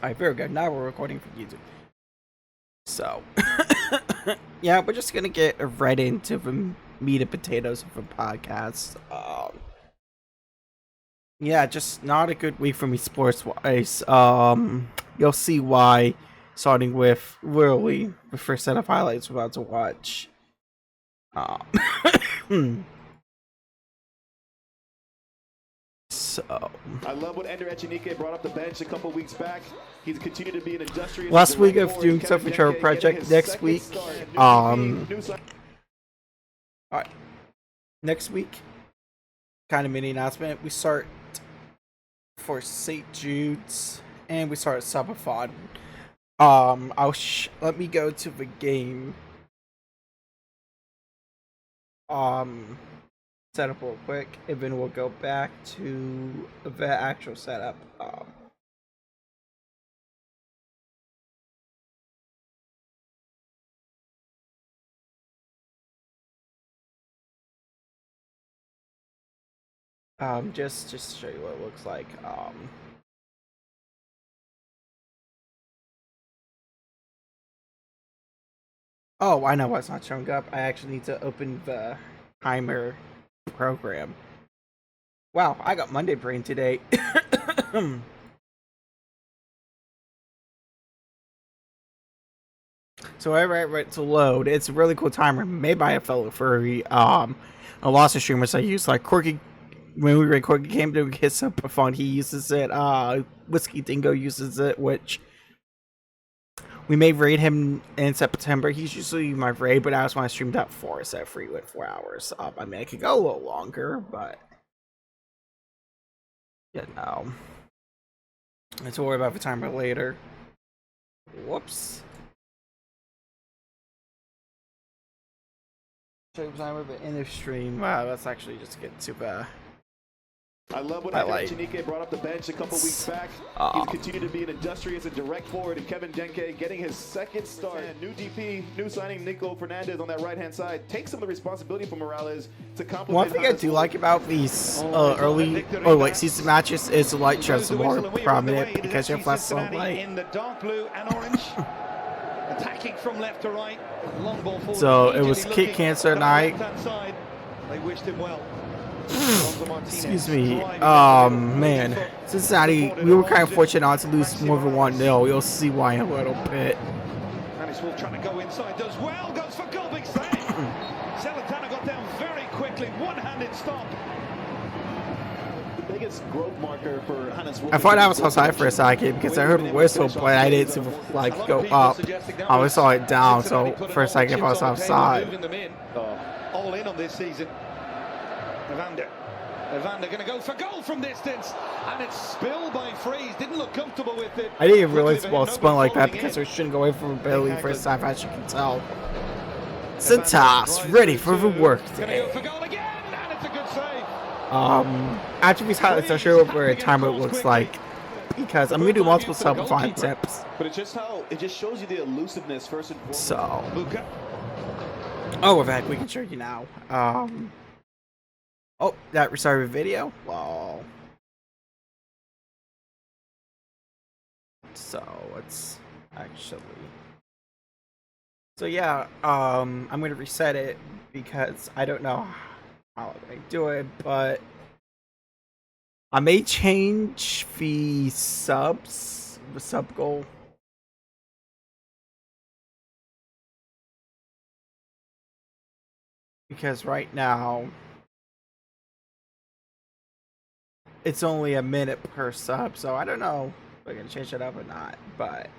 Alright, very good. Now we're recording for YouTube. So, yeah, we're just gonna get right into the meat and potatoes of the podcast. Yeah, just not a good week for me sports-wise. You'll see why, starting with really the first set of highlights we're about to watch. So, I love what Ender Echenike brought up the bench a couple weeks back. He's continued to be an industrious. Last week of doing stuff for Trevor Project. Next week, alright. Next week, kind of mini announcement. We start for St. Jude's and we start Subathon. Let me go to the game. Setup real quick, and then we'll go back to the actual setup. Just to show you what it looks like. Oh, I know why it's not showing up. I actually need to open the timer program. Wow, I got Monday brain today. So I right to load. It's a really cool timer made by a fellow furry. A lot of streamers I use, like Corky. When we record came to his super fun, he uses it. Whiskey Dingo uses it, which we may raid him in September. He's usually my raid, but I just want to stream that for set free with 4 hours. I mean, it could go a little longer, but you know, let's worry about the timer later. Whoops. Show the timer, but in the stream. Wow, let's actually just get to the. I love what Ender Echenike brought up the bench a couple weeks back. He's continued to be an industrious and direct forward, and Kevin Denke getting his second start. And new DP, new signing Nico Fernandez on that right-hand side. Take some of the responsibility for Morales to complement. One thing I do like about these early or late season matches is the light shows more prominent because you have less sunlight. In the dark blue and orange. Attacking from left to right. Long ball forward. So it was Kid Cancer night. They wished him well. Excuse me. Man. Cincinnati, we were kind of fortunate not to lose more than 1-0. You'll see why in a little bit. And he's trying to go inside. Does well. Goes for goal. Big save. Celentano got down very quickly. One-handed stop. The biggest growth marker for Hannes. I thought I was outside for a second because I heard a whistle, but I didn't see the flag go up. I always saw it down, so for a second I was outside. All in on this season. Evander going to go for goal from distance, and it's spilled by Freeze. Didn't look comfortable with it. I didn't realize ball spun like that because we shouldn't go away from Bailey first time, as you can tell. Santos ready for the work day. After these highlights, I'll show you what a timer looks like because I'm gonna do multiple Subathon tips. But it's just how it just shows you the elusiveness first and foremost. So, oh, in fact, we can show you now. Oh, that restarted the video? Lol. So, let's actually. So, yeah, I'm going to reset it because I don't know how I do it, but I may change the sub goal. Because right now, it's only a minute per sub, so I don't know if we're gonna change it up or not, but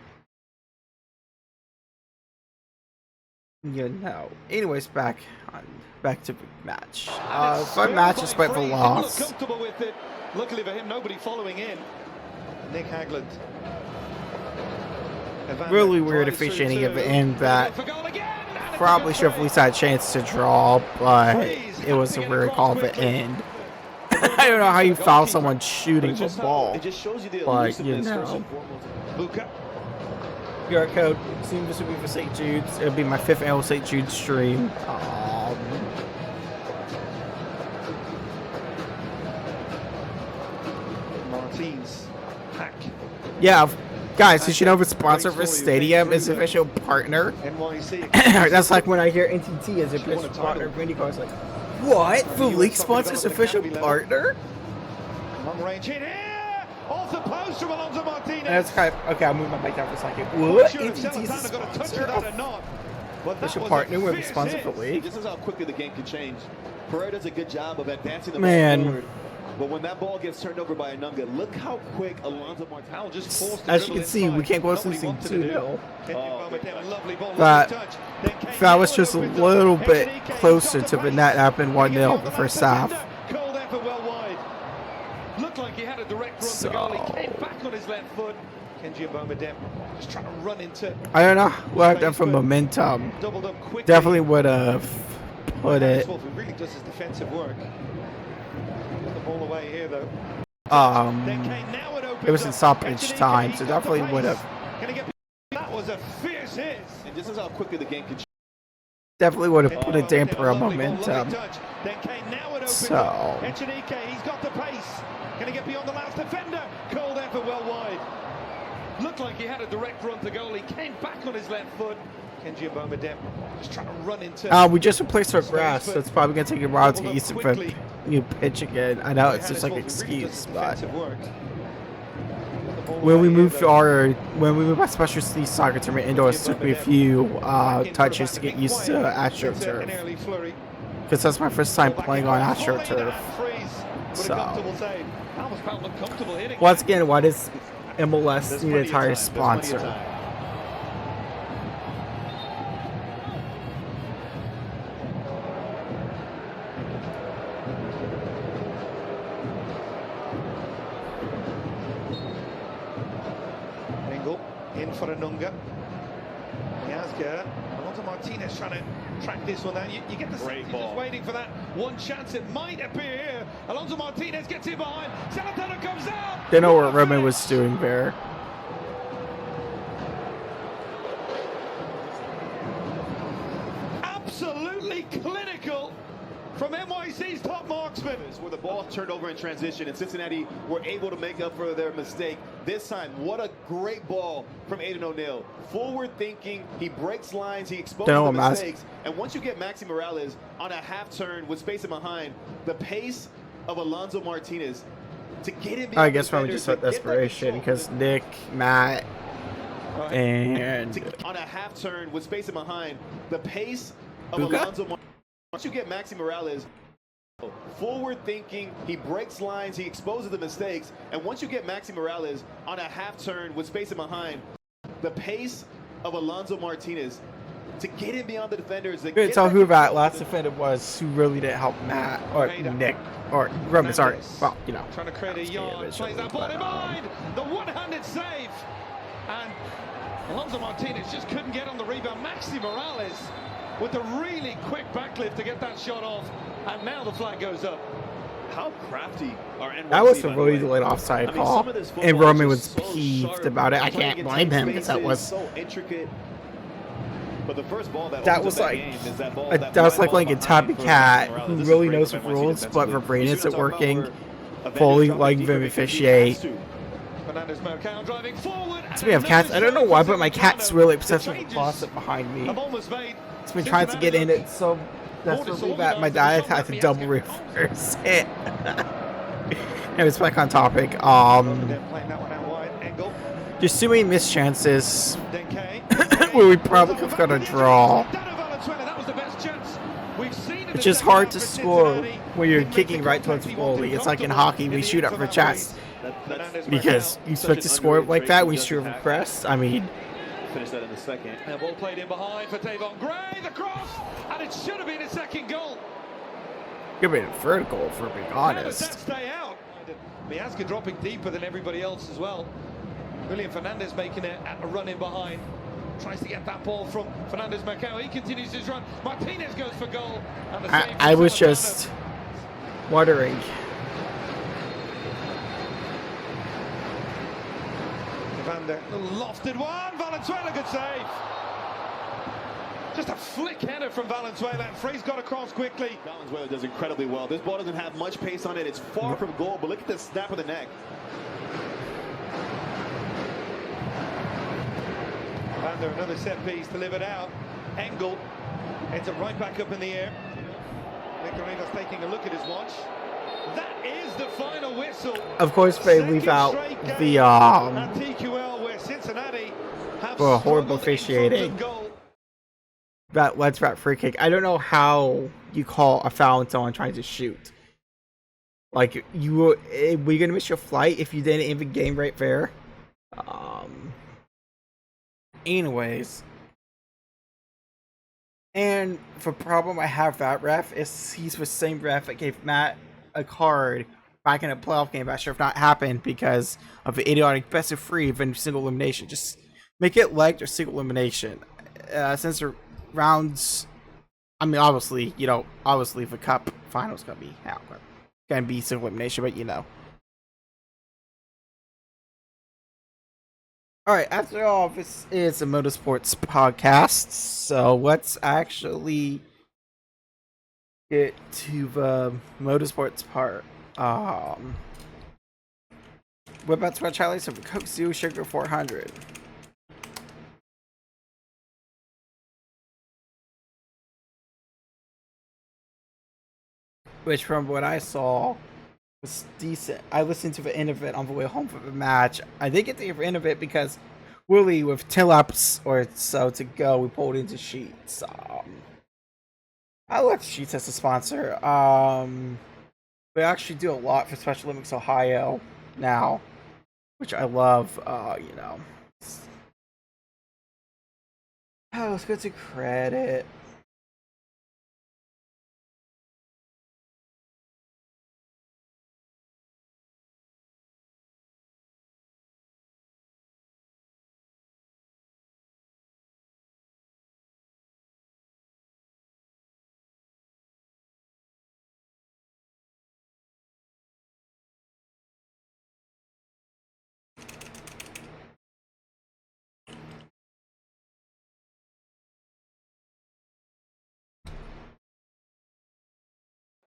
you know. Anyways, back to the match. Fun match despite the loss. Comfortable with it. Luckily for him, nobody following in. Nick Hagland. Really weird officiating at the end that probably should have at least had a chance to draw, but it was a weird call at the end. I don't know how you foul someone shooting the ball, but you know. QR code. Seeing this would be for St. Jude's. It'll be my 5th annual St. Jude's stream. Martins, hack. Yeah, Guys, did you know the sponsor for Stadium is official partner? That's like when I hear NTT is official partner of IndyCar. It's like, what? The league sponsor's official partner? Long range hit here, off the post from Alonso Martinez. And it's kind of, okay, I'll move my bike down for a second. What? Sure NTT is a sponsor? Official Official partner with a sponsor for league? This is how quickly the game can change. Pereira does a good job of advancing the Man. ball forward. But when that ball gets turned over by Anunga, look how quick Alonso Martinez just forced. As you can see, we can't go losing 2-0. But That was just a little bit closer to the net happened 1-0 the first half. Called effort well wide. Looked like he had a direct run to goal. He came back on his left foot. Kenji Mbomedem just trying to run into. I don't know what I've done for momentum. Doubled up quickly. Definitely would have put it. Really does his defensive work. Put the ball away here though. It was in stoppage time, so definitely would have. That was a fierce hit. And this is how quickly the game can change. Definitely would have put a damper on momentum. So. Echenike, he's got the pace. Can he get beyond the last defender? Cold effort well wide. Looked like he had a direct run to goal. He came back on his left foot. Kenji Mbomedem just trying to run into. We just replaced our grass, so it's probably going to take a while to get used to the new pitch again. I know it's just like an excuse, but when we moved my specialty soccer tournament indoors, it took me a few touches to get used to AstroTurf. Because that's my first time playing on AstroTurf. So, once again, why does MLS need a tire sponsor? In for Anunga. Yazga. Alonso Martinez trying to track this one down. You get the sense he's just waiting for that one chance. It might appear here. Alonso Martinez gets in behind. Celentano comes out. They know what Roman was doing there. Absolutely clinical from NYC's top marksman. Where the ball turned over in transition, and Cincinnati were able to make up for their mistake. This time, what a great ball from Aiden O'Neill. Forward thinking, he breaks lines, he exposes the mistakes. And once you get Maxi Morales on a half turn with space in behind, the pace of Alonso Martinez to get him. I guess probably just desperation because Nick, Matt, and on a half turn with space in behind, the pace of Alonso Martinez. Once you get Maxi Morales forward thinking, he breaks lines, he exposes the mistakes, and once you get Maxi Morales on a half turn with space in behind, the pace of Alonso Martinez to get him beyond the defenders. You can tell who that last defender was who really didn't help Matt or Nick or Roman. Sorry, well, you know, trying to create a yard, plays that ball in mind, the one-handed save, and Alonso Martinez just couldn't get on the rebound. Maxi Morales with a really quick backlift to get that shot off, and now the flag goes up. How crafty are NYC? That was a really delayed offside call, and Roman was peeved about it. I can't blame him because that was so intricate. But the first ball that was like a Tabby Cat who really knows the rules, but her brain isn't working fully like them officiate. Speaking of cats, I don't know why, but my cat's really obsessed with the closet behind me. It's been trying to get in it so desperately that my dad had to double reverse it. Anyways, back on topic. Just too many missed chances where we probably could have got a draw. It's just hard to score when you're kicking right towards the goalie. It's like in hockey, we shoot up for chest. Because you expect to score like that when you shoot over crest. I mean, finish that in the second. And ball played in behind for Tavon Gray, the cross, and it should have been a second goal. Could have been a third goal, for being honest. How does that stay out? Miazga dropping deeper than everybody else as well. William Fernandez making a run in behind. Tries to get that ball from Fernandez Macau. He continues his run. Martinez goes for goal. And the I was just wondering. Evander, lofted one. Valenzuela, good save. Just a flick header from Valenzuela, and Frey's got across quickly. Valenzuela does incredibly well. This ball doesn't have much pace on it. It's far from goal, but look at the snap of the neck. Lando, another set piece to live it out. Engel ends it right back up in the air. Nicoletta's taking a look at his watch. That is the final whistle. Of course, they leave out the TQL, where Cincinnati have for horrible officiating. That led to that free kick. I don't know how you call a foul on someone trying to shoot. Like, were you gonna miss your flight if you didn't even game right there? Anyways. And the problem I have with that ref is he's the same ref that gave Matt a card back in a playoff game that should have not happened because of the idiotic best of 3 then single elimination. Just make it legged or single elimination. Since the rounds, I mean, obviously the cup finals gonna be single elimination, but you know. Alright, after all, this is a Motorsports podcast, so let's actually get to the Motorsports part. We're about to watch highlights of the Coke Zero Sugar 400. Which, from what I saw, was decent. I listened to the end of it on the way home from the match. I did get to the end of it because really, with 10 laps or so to go, we pulled into Sheets. I like Sheets as a sponsor. We actually do a lot for Special Olympics Ohio now, which I love. You know. Oh, let's go to credit.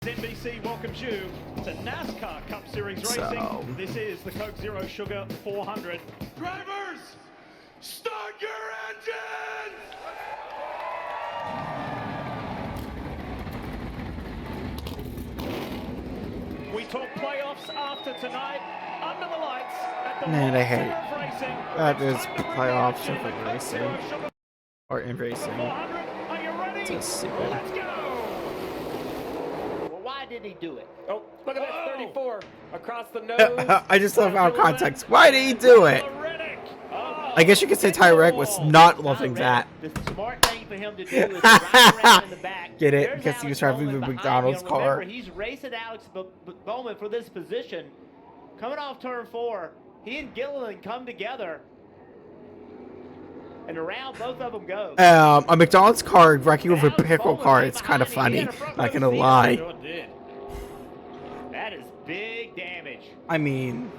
NBC welcomes you to NASCAR Cup Series Racing. This is the Coke Zero Sugar 400. Drivers, start your engines! We talk playoffs after tonight, under the lights at the Man, I hate Racing. that is playoffs of racing or in racing. Are you ready? It's just stupid. Let's go! Why did he do it? Oh, look at that 34 across the nose. I just love out of context. Why did he do it? I guess you could say Tyrek was not loving that. The smart thing for him to do is ride around in the back. Get it? There's Because he was Alex driving the Bowman McDonald's behind him. car. Remember, he's racing Alex Bowman for this position. Coming off turn 4, he and Gilliland come together. And around both of them go. A McDonald's car wrecking with a pickle car. It's kind of funny. Not gonna lie. That is big damage. I mean,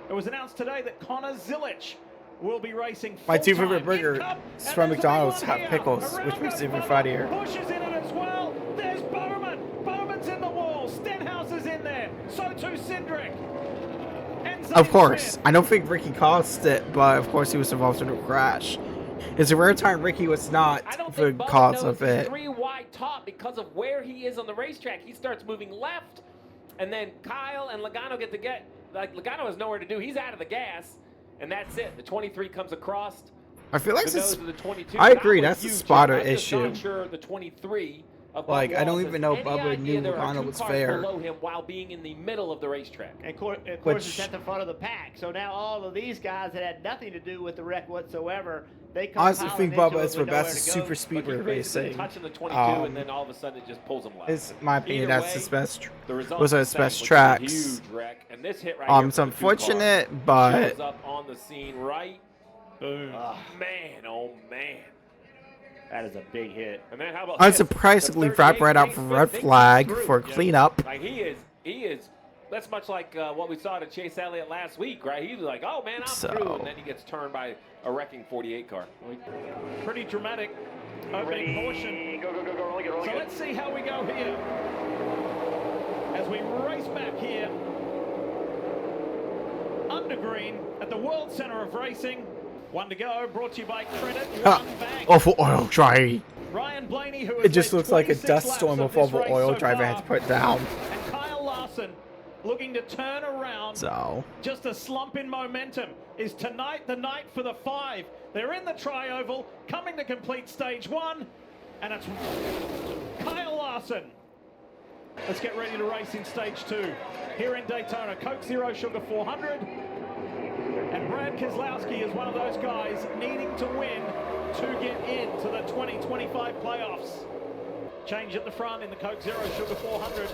It was announced today that Connor Zilic will be racing my two full-time favorite burgers in Cup, and from there's McDonald's another have here. pickles, Around which makes goes it even Bowman. funnier. Pushes in it as well. There's Bowman. Bowman's in the wall. Stenhouse is in there. So too Cindric. Of course, I don't think Ricky caused it, but of course he was involved in a crash. It's a rare time Ricky was not I don't the think Bubba cause knows of it. he's 3 wide top because of where he is on the racetrack. He starts moving left, and then Kyle and Logano Logano has nowhere to do. He's out of the gas, and that's it. The 23 comes across. I feel like The this. nose of the 22. I agree, That was that's a huge. spotter I'm just issue. not sure the 23 of Like, Bubba I don't Wallace even has know any Bubba idea knew there are Logano 2 was cars fair. below him while being in the middle of the racetrack. And of course, Which- it's at the front of the pack. So now all of these guys that had nothing to do with the wreck whatsoever, they come Honestly, I piling think into Bubba it is the with nowhere best to go. super But speedway he basically racing. touching the 22, and then all of a sudden it just pulls him left. Is my opinion Either that's his way, best. The result Those are the his same, best which is a tracks. Huge wreck. And this hit right here It's for the 2 cars. unfortunate, but Shows up on the scene right. Boom. Man, oh man. That is a big hit. And then how about unsurprisingly, this? The wrapped right 38 out for red they flag through. for cleanup. Like he is. That's much like what we saw to Chase Elliott last week, right? He was like, "Oh man, I'm through," and then he gets turned by a wrecking 48 car. Pretty dramatic opening portion. Go, roll it, So let's see how we go here. As we race back here. Under green at the World Center of Racing. One to go, brought to you by Credit One Bank. Awful oil dry. Ryan Blaney, who It has just led looks like a 26 dust laps storm of this awful race oil so drive I had far. to put down. And Kyle Larson looking to turn around. So Just a slump in momentum. Is tonight the night for the 5? They're in the tri-oval, coming to complete stage 1, and it's Kyle Larson. Let's get ready to race in stage 2. Here in Daytona, Coke Zero Sugar 400. And Brad Keselowski is one of those guys needing to win to get into the 2025 playoffs. Change at the front in the Coke Zero Sugar 400.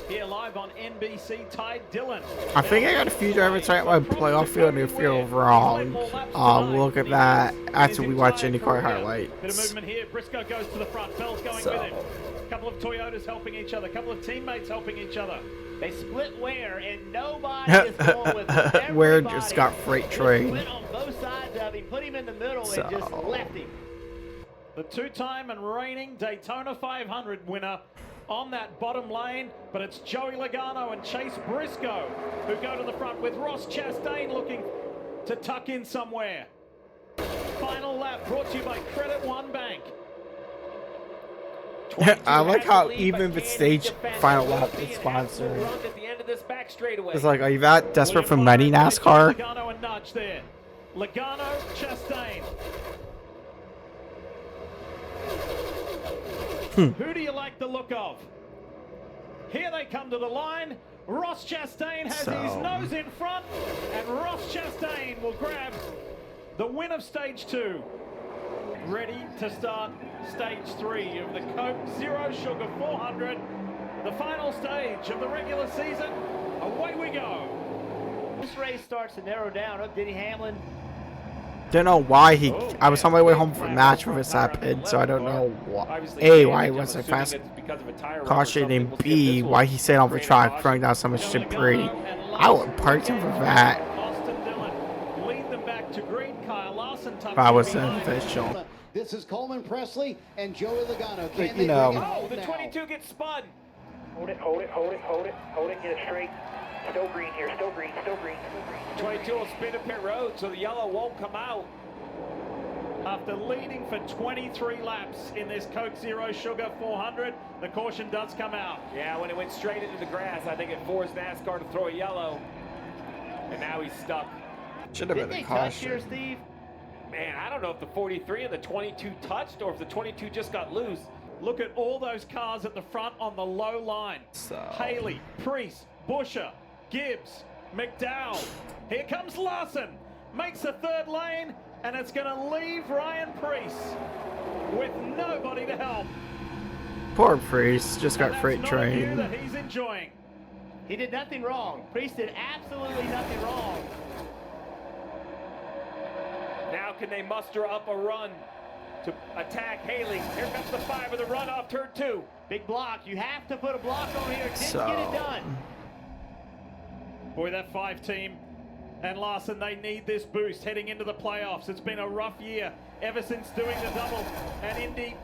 Here live on NBC, Ty Dillon. I think I got a few drivers right at my playoff field and I feel wrong. We'll look at that after we watch IndyCar highlights. Bit of movement here. Briscoe goes to the front. Bell's going with him. A couple of Toyotas helping each other. A couple of teammates helping each other. They split Ware, and nobody is going with everybody. Ware just got freight train. Split on both sides of him, put him in the middle, and just left him. The two-time and reigning Daytona 500 winner on that bottom lane, but it's Joey Logano and Chase Briscoe who go to the front with Ross Chastain looking to tuck in somewhere. Final lap brought to you by Credit One Bank. I like how even the stage final lap is sponsored. It's like, are you that desperate for money, NASCAR? Logano and Nudge there. Logano, Chastain. Who do you like the look of? Here they come to the line. Ross Chastain has his nose in front, and Ross Chastain will grab the win of stage 2. Ready to start stage 3 of the Coke Zero Sugar 400. The final stage of the regular season. Away we go. This race starts to narrow down. Up Denny Hamlin. Don't know why I was on my way home from a match when this happened, so I don't know why. A, why he was so fast caution, and B, why he stayed on the track throwing down so much debris. I would park him for that. If I was an official. This is Coleman Presley and Joey Logano. But, you know, Oh, the 22 gets spun. Hold it, hold it, hold it, hold it, hold it, get it straight. Still green here, still green, still green, still green. 22 will spin to pit road, so the yellow won't come out. After leading for 23 laps in this Coke Zero Sugar 400, the caution does come out. Yeah, when it went straight into the grass, I think it forced NASCAR to throw a yellow. And now he's stuck. Should have Did been they a touch here, caution. Steve? Man, I don't know if the 43 and the 22 touched or if the 22 just got loose. Look at all those cars at the front on the low line. Haley, Priest, Busher, Gibbs, McDowell. Here comes Larson. Makes a third lane, and it's going to leave Ryan Priest with nobody to help. Poor Priest, just got freight That's not a view train. that he's enjoying. He did nothing wrong. Priest did absolutely nothing wrong. Now can they muster up a run to attack Haley? Here comes the 5 of the run off turn 2. Big block. You have to put a block on here. Didn't So- get it done. Boy, that 5 team and Larson, they need this boost heading into the playoffs. It's been a rough year ever since doing the double and Indy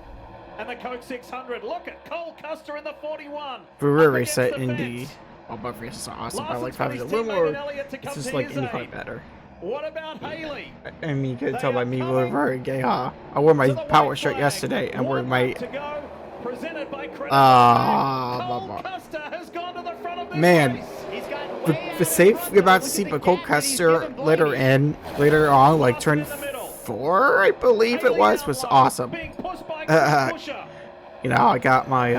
and the Coke 600. Look at Cole Custer in the 41. Brewer Up race against at the Indy. fence. Oh, but race is awesome. I Larson's like having got a his little teammate more. in Elliott to It's come just to like his IndyCar aid. better. What about Haley? I mean, you could They tell by are me coming wearing gay, huh? I wore my to the power white shirt flag. yesterday and wearing 1 my. lap to go. Presented by Credit Blah, Cole blah. Custer has gone to the front of this Man, race. He's gotten The, way the out safe in front, you're about though. to Look see, at but the Cole gap that he's Custer given later on, like turn Lost in the middle. 4, I believe it was awesome. Being pushed by Busher. You know, I got my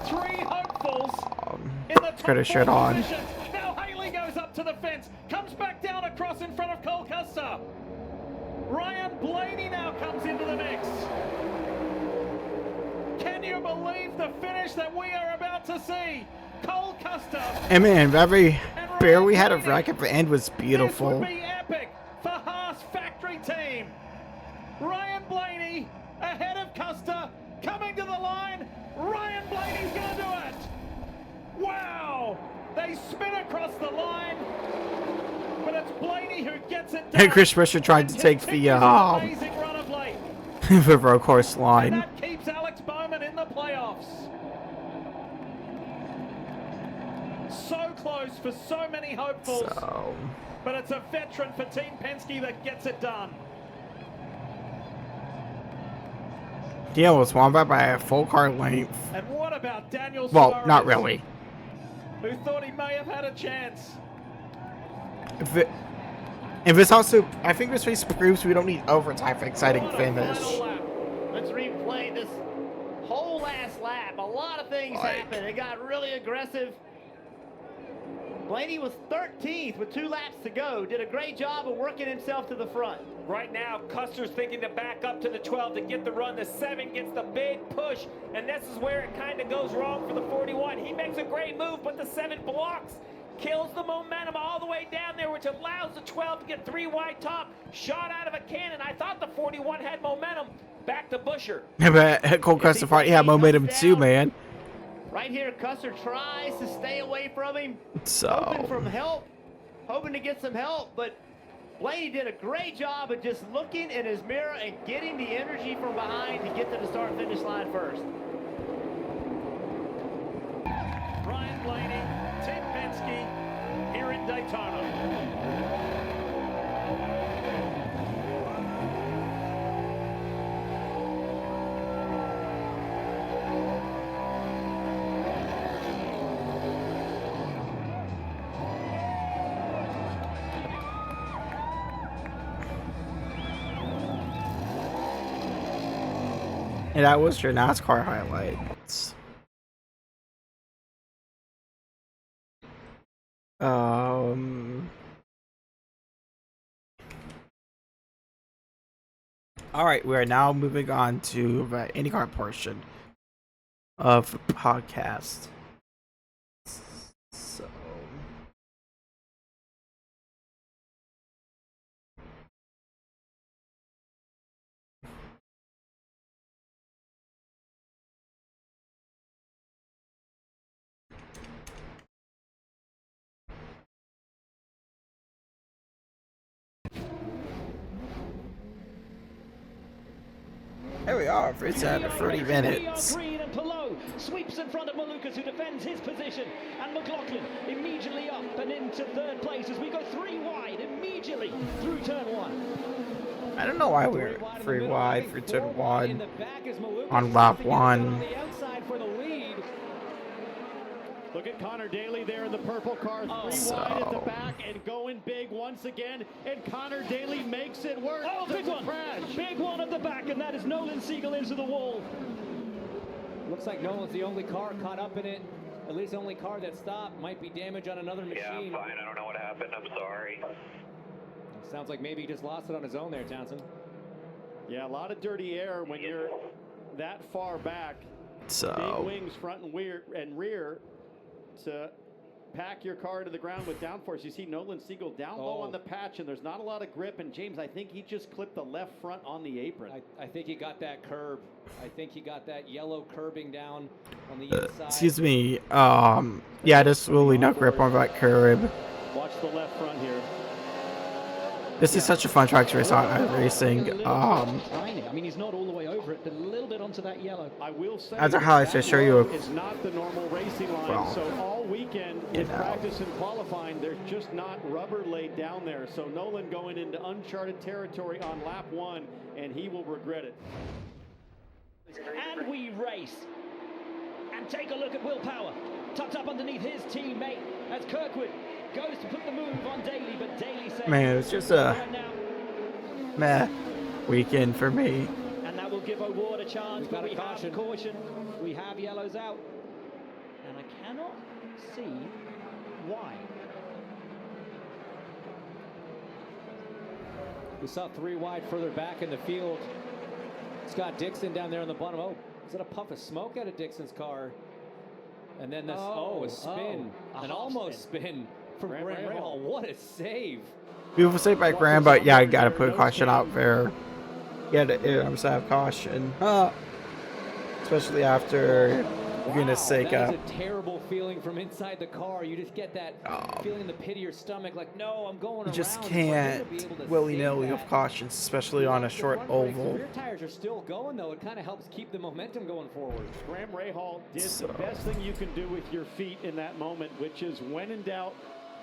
3 hopefuls in the top Credit shirt 4 on. positions. Now Haley goes up to the fence, comes back down across in front of Cole Custer. Ryan Blaney now comes into the mix. Can you believe the finish that we are about to see? Cole Custer. And man, every and bear we had Ryan of wreck at the end was This beautiful. would be epic for Haas factory team. Ryan Blaney ahead of Custer, coming to the line. Ryan Blaney's going to do it. Wow! They spin across the line, but it's Blaney who gets it done. And Chris Buescher tried to and take the continues his amazing run of late. the road course And line. that keeps Alex Bowman in the playoffs. So close. close for so many hopefuls. So, But it's a veteran for Team Penske that gets it done. he almost won by a full car length. And what about Daniel Well, Suarez, not really. who thought he may have had a chance? If it's also, I think this race proves we don't need overtime for an exciting What a finish. final lap. Let's replay this whole last lap. A lot of things happened. It got really aggressive. Blaney was 13th with 2 laps to go. Did a great job of working himself to the front. Right now, Custer's thinking to back up to the 12 to get the run. The 7 gets the big push, and this is where it kind of goes wrong for the 41. He makes a great move, but the 7 blocks. Kills the momentum all the way down there, which allows the 12 to get 3 wide top. Shot out of a cannon. I thought the 41 had momentum. Back to Busher. But Cole Custer thought he had momentum too, man. Right here, Custer tries to stay away from him. So, Hoping to get some help, but Blaney did a great job of just looking in his mirror and getting the energy from behind to get to the start-finish line first. Ryan Blaney, Team Penske, here in Daytona. and that was your NASCAR highlights. All right, we are now moving on to the IndyCar portion of the podcast. So, here we are, for it's at 30 minutes. Green and Palou sweeps in front of Malukas, who defends his position, and McLaughlin immediately up and into 3rd place as we go 3 wide immediately through turn 1. I don't know why we're 3 wide for turn 1 on lap 1. Look at Connor Daly there in the purple car, 3 wide at the back and going big once again. And Connor Daly makes it work. Oh, big one. Crash. Big one at the back, and that is Nolan Siegel into the wall. Looks like Nolan's the only car caught up in it. At least the only car that stopped. Might be damage on another machine. Yeah, I'm fine. I don't know what happened. I'm sorry. Sounds like maybe he just lost it on his own there, Townsend. Yeah, a lot of dirty air when you're that far back. So, big wings front and rear to pack your car to the ground with downforce. You see Nolan Siegel down low on the patch, and there's not a lot of grip. And James, I think he just clipped the left front on the apron. I think he got that curb. I think he got that yellow curbing down on the inside. excuse me. Yeah, there's really no grip on that curb. Watch the left front here. This is such a fun track to race on racing. I mean, he's not all the way over it, but a little bit onto that yellow. I will say, as a highlight, to show you it's not the normal racing line. Well, so all weekend in practice and qualifying, there's just not rubber laid down there. So Nolan going into uncharted territory on lap 1, and he will regret it. And we race. And take a look at Will Power. Tucked up underneath his teammate as Kirkwood goes to put the move on Daly, but Daly says, man, it's just a meh weekend for me. And that will give O'Ward a chance, but we have caution. We have yellows out. And I cannot see why. We saw 3 wide further back in the field. Scott Dixon down there on the bottom. Oh, is that a puff of smoke out of Dixon's car? And then this, a spin. An almost spin from Graham Rahal. What a save. Beautiful save by Graham, but yeah, I gotta put caution out there. Yeah, I'm have caution. Especially after For goodness sake. That is a terrible feeling from inside the car. You just get that feeling in the pit of your stomach, like, no, I'm going around. You just can't willy-nilly of cautions, especially on a short oval. Rear tires are still going, though. It kind of helps keep the momentum going forward. Graham Rahal did the best thing you can do with your feet in that moment, which is when in doubt,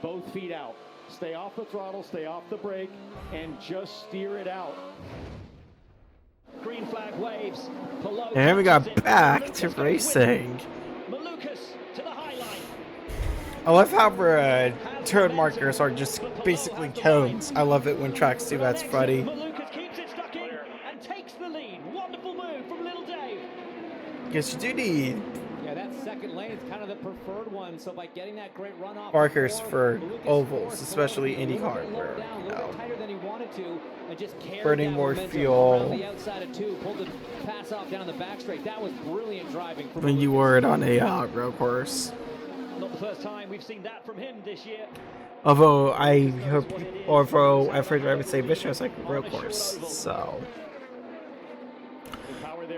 both feet out. Stay off the throttle, stay off the brake, and just steer it out. Green flag waves. And we got back to racing. Malukas to the high line. I love how turn markers are just basically cones. I love it when tracks do that. It's funny. Malukas keeps it stuck in and takes the lead. Wonderful move from Little Dave. Guess you do need that second lane is kind of the preferred one. So by getting that great runoff markers for ovals, especially IndyCar, where tighter than he wanted to, and just burning more fuel. The outside of two, pulled the pass off down the back straight. That was brilliant driving. When you were on a road course. Not the first time we've seen that from him this year. Although I've heard drivers say Vicious like a road course, so.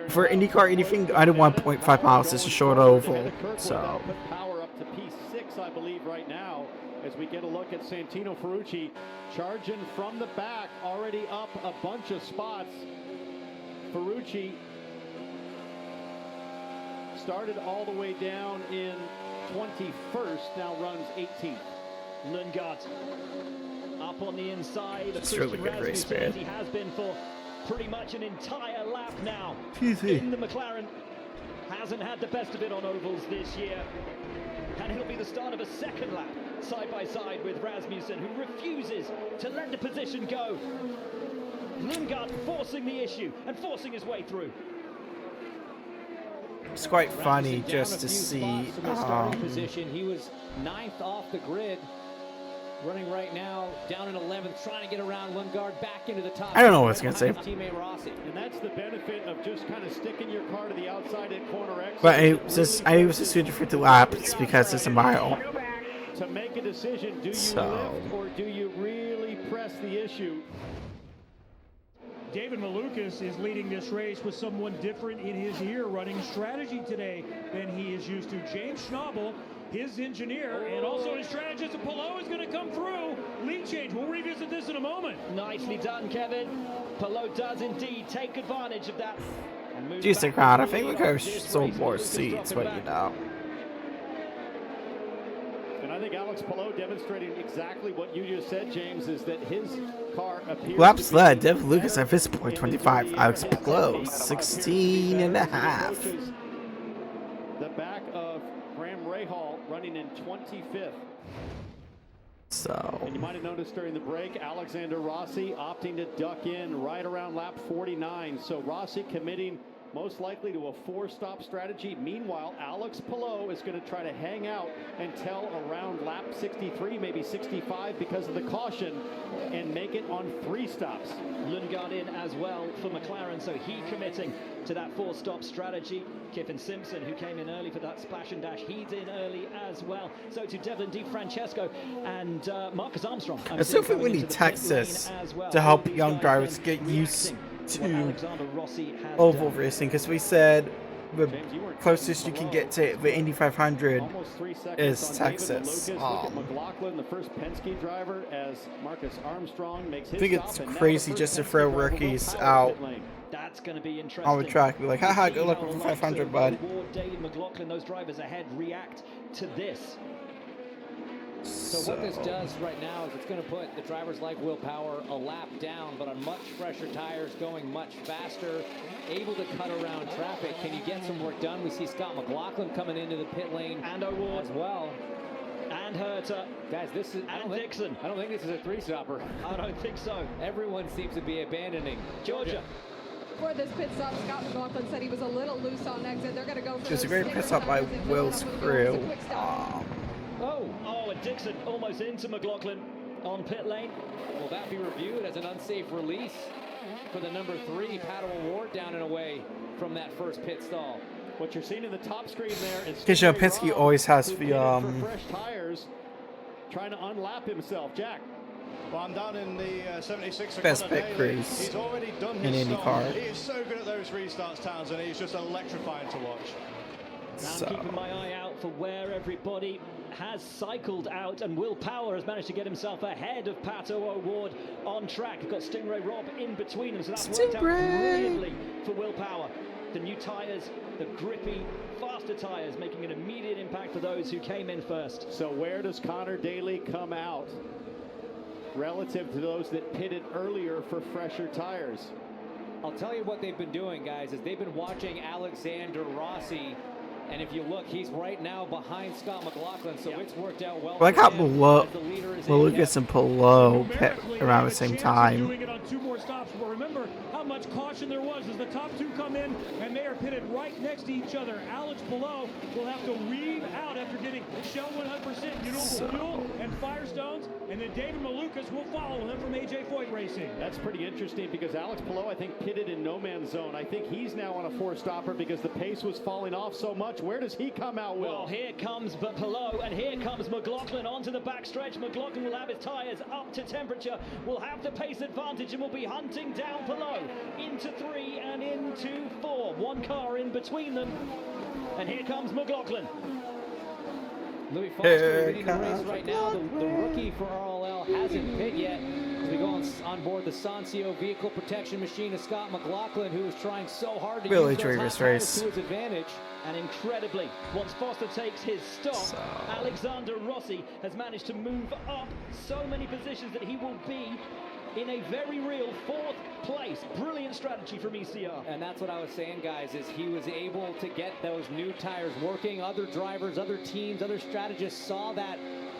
For IndyCar, anything under 1.5 miles is a short oval, so. Power up to P6, I believe, right now, as we get a look at Santino Ferrucci charging from the back, already up a bunch of spots. Ferrucci started all the way down in 21st, now runs 18th. Lundgaard up on the inside. It's really good race, man. He has been for pretty much an entire lap now. Easy. In the McLaren. Hasn't had the best of it on ovals this year. And it'll be the start of a second lap, side by side with Rasmussen, who refuses to let the position go. Lundgaard forcing the issue and forcing his way through. It's quite funny just to see. Position. He was 9th off the grid. Running right now, down in 11th, trying to get around Lundgaard back into the top. I don't know what I was going to say. Teammate Rossi. And that's the benefit of just kind of sticking your car to the outside at corner X. But I was just switching for 2 laps because it's a mile. To make a decision, do you lift or do you really press the issue? David Malukas is leading this race with someone different in his ear running strategy today than he is used to. James Schnabel, his engineer, and also his strategist, Palou is going to come through. Lead change. We'll revisit this in a moment. Nicely done, Kevin. Palou does indeed take advantage of that. Decent crowd. I think we could have sold more seats, but you know. And I think Alex Palou demonstrating exactly what you just said, James, is that his car appears laps led, Dev Lucas at this point 25, Alex Palou 16 and a half. The back of Graham Rahal running in 25th. So. And you might have noticed during the break, Alexander Rossi opting to duck in right around lap 49. So Rossi committing most likely to a 4-stop strategy. Meanwhile, Alex Palou is going to try to hang out until around lap 63, maybe 65 because of the caution, and make it on 3 stops. Lundgaard in as well for McLaren, so he committing to that 4-stop strategy. Kiffin Simpson, who came in early for that splash and dash, he's in early as well. So to Devlin DiFrancesco and Marcus Armstrong. I still think we need Texas to help young drivers get used to oval racing, because we said the closest you can get to the Indy 500 is Texas. McLaughlin, the first Penske driver, as Marcus Armstrong makes his I think it's crazy just to throw rookies out That's going to be interesting. on the track. Be like, haha, good luck with the 500, bud. Daly McLaughlin, those drivers ahead react to this. So what this does right now is it's going to put the drivers like Will Power a lap down, but on much fresher tires, going much faster, able to cut around traffic. Can you get some work done? We see Scott McLaughlin coming into the pit lane and O'Ward as well. And Herter. Guys, this is Dixon. I don't think this is a 3-stopper. I don't think so. Everyone seems to be abandoning Georgia. For this pit stop, Scott McLaughlin said he was a little loose on exit. They're going to go for It's a great pit stop by Will's crew. Oh, and Dixon almost into McLaughlin on pit lane. Will that be reviewed as an unsafe release for the number 3, Pat O'Ward, down and away from that first pit stall? What you're seeing in the top screen there is because Penske always has the fresh tires, trying to unlap himself. Jack. Well, I'm down in the 76 best pit crews He's already done in his IndyCar. He is so good at those restarts, Townsend. He's just electrifying to watch. I'm keeping my eye out for where everybody has cycled out, and Will Power has managed to get himself ahead of Pato O'Ward on track. They've got Stingray Rob in between them, so that's worked out brilliantly for Will Power. The new tyres, the grippy, faster tyres, making an immediate impact for those who came in first. So where does Connor Daly come out relative to those that pitted earlier for fresher tires? I'll tell you what they've been doing, guys, is they've been watching Alexander Rossi, and if you look, he's right now behind Scott McLaughlin, so it's worked out well. I got Lucas and Pillow around the same time. Doing it on 2 more stops, but remember how much caution there was as the top 2 come in, and they are pitted right next to each other. Alex Pillow will have to weave out after getting Shell 100% Unitable Fuel and Firestones, and then David Malukas will follow him from AJ Foyt Racing. That's pretty interesting because Alex Pillow, I think, pitted in no man's zone. I think he's now on a 4-stopper because the pace was falling off so much. Where does he come out, Will? Well, here comes Pillow, and here comes McLaughlin onto the backstretch. McLaughlin will have his tyres up to temperature, will have the pace advantage, and will be hunting down Pillow into 3 and into 4. 1 car in between them, and here comes McLaughlin. Louis Foster leading the race right now. The rookie for RLL hasn't pit yet. As we go on board the Sancio vehicle protection machine of Scott McLaughlin, who is trying so hard to use those tires to his advantage. And incredibly, once Foster takes his stop, Alexander Rossi has managed to move up so many positions that he will be in a very real 4th place. Brilliant strategy from ECR. And that's what I was saying, guys, is he was able to get those new tires working. Other drivers, other teams, other strategists saw that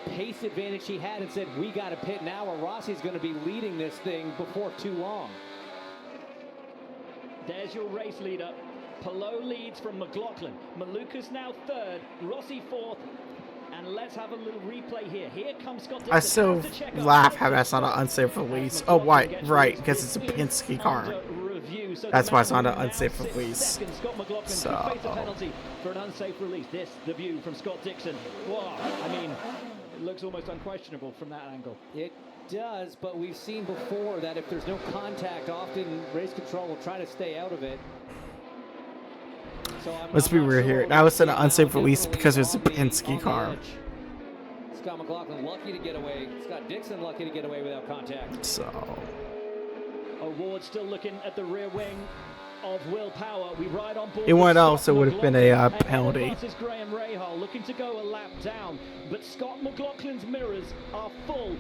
pace advantage he had and said, we got to pit now, or Rossi's going to be leading this thing before too long. There's your race leader. Pillow leads from McLaughlin. Malukas now 3rd, Rossi 4th. And let's have a little replay here. Here comes Scott Dixon. I still laugh how that's not an unsafe release. Oh, why? Right, because it's a Penske car. That's why it's not an unsafe release. So face a penalty for an unsafe release. This, the view from Scott Dixon. Wow, I mean, it looks almost unquestionable from that angle. It does, but we've seen before that if there's no contact, often race control will try to stay out of it. So let's be real here. That was an unsafe release because it was a Penske car. Scott McLaughlin lucky to get away. Scott Dixon lucky to get away without contact. So O'Ward still looking at the rear wing of Will Power. We ride on board. It would also would have been a penalty. Graham Rahal looking to go a lap down, but Scott McLaughlin's mirrors are full